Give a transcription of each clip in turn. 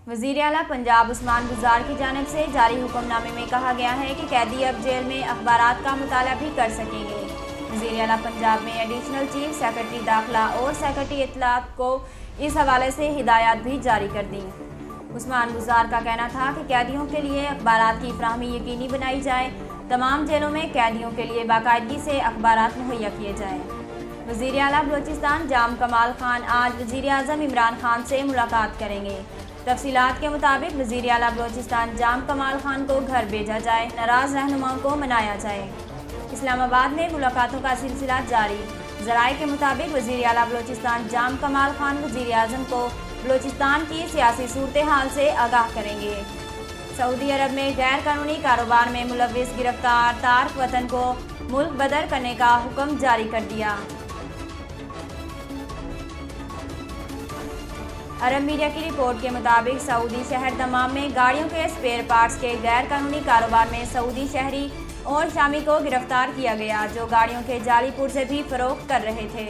वज़ीर आला पंजाब उस्मान गुज़ार की जानिब से जारी हुक्मनामे में कहा गया है कि कैदी अब जेल में अखबारात का मुताला भी कर सकेंगे। वज़ीर आला पंजाब ने एडिशनल चीफ सेक्रेटरी दाखिला और सेक्रेटरी इत्तलात को इस हवाले से हिदायत भी जारी कर दी। उस्मान गुज़ार का कहना था कि कैदियों के लिए अखबारात की फराहमी यकीनी बनाई जाए। तमाम जेलों में कैदियों के लिए बाकायदगी से अखबारात मुहैया किए जाएँ। वज़ीर आला बलोचिस्तान जाम कमाल खान आज वज़ीर आज़म इमरान खान से मुलाकात करेंगे। तफसीलात के मुताबिक वज़ीर आला बलोचिस्तान जाम कमाल खान को घर भेजा जाए, नाराज़ रहनुमाओं को मनाया जाए। इस्लामाबाद में मुलाकातों का सिलसिला जारी। ज़राए के मुताबिक वज़ीर आला बलोचिस्तान जाम कमाल खान वज़ीर आज़म को बलोचिस्तान की सियासी सूरत हाल से आगाह करेंगे। सऊदी अरब में गैर कानूनी कारोबार में मुलव्विस गिरफ्तार तारक वतन को मुल्क बदर करने का हुक्म जारी कर दिया। अरब मीडिया की रिपोर्ट के मुताबिक सऊदी शहर दमाम में गाड़ियों के स्पेयर पार्ट्स के गैर कानूनी कारोबार में सऊदी शहरी और शामी को गिरफ्तार किया गया, जो गाड़ियों के जाली पुर्जे भी फरोख्त कर रहे थे।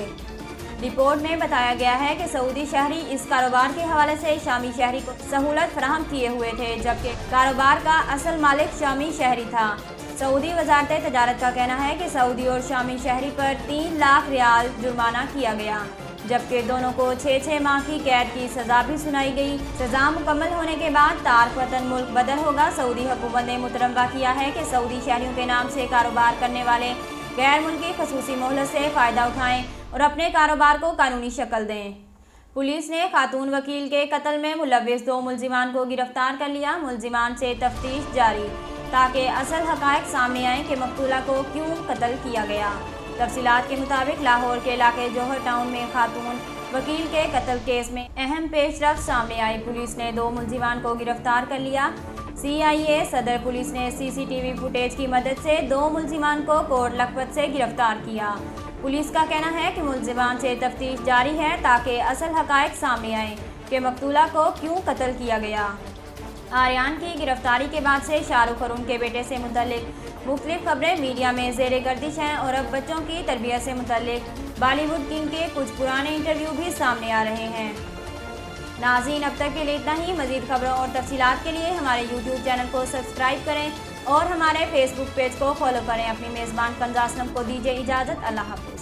रिपोर्ट में बताया गया है कि सऊदी शहरी इस कारोबार के हवाले से शामी शहरी को सहूलत फराहम किए हुए थे, जबकि कारोबार का असल मालिक शामी शहरी था। सऊदी वजारत तजारत का कहना है कि सऊदी और शामी शहरी पर 3 लाख रियाल जुर्माना किया गया, जबकि दोनों को 6-6 माह की कैद की सज़ा भी सुनाई गई। सज़ा मुकम्मल होने के बाद तारक वतन मुल्क बदर होगा। सऊदी हुकूमत ने मुतरम्बा किया है कि सऊदी शहरियों के नाम से कारोबार करने वाले गैर मुल्की खसूसी मोहलत से फ़ायदा उठाएं और अपने कारोबार को कानूनी शक्ल दें। पुलिस ने खातून वकील के कत्ल में मुलव्विस 2 मुलजिमान को गिरफ्तार कर लिया। मुलजिमान से तफ्तीश जारी ताकि असल हक़ाइक़ सामने आए कि मकतूला को क्यों कत्ल किया गया। तफसीलात के मुताबिक लाहौर के इलाके जौहर टाउन में खातून वकील के कत्ल केस में अहम पेशरफ्त सामने आई। पुलिस ने 2 मुलजिमान को गिरफ्तार कर लिया। CIA सदर पुलिस ने CCTV फुटेज की मदद से 2 मुलजिमान को कोट लखपत से गिरफ्तार किया। पुलिस का कहना है कि मुलजिमान से तफ्तीश जारी है ताकि असल हक़ाइक़ सामने आए कि मकतूला को क्यों कत्ल किया गया। आर्यान की गिरफ्तारी के बाद से शाहरुख और उनके बेटे से मुतल्लिक मुख्तलिफ खबरें मीडिया में ज़ेरे गर्दिश हैं और अब बच्चों की तरबियत से मुतल्लिक बॉलीवुड किंग के कुछ पुराने इंटरव्यू भी सामने आ रहे हैं। नाज़रीन, अब तक के लिए इतना ही। मज़ीद खबरों और तफसीलात के लिए हमारे YouTube चैनल को सब्सक्राइब करें और हमारे फेसबुक पेज को फॉलो करें। अपनी मेज़बान कंज़ा असलम को दीजिए इजाज़त। अल्लाह हाफ़िज़।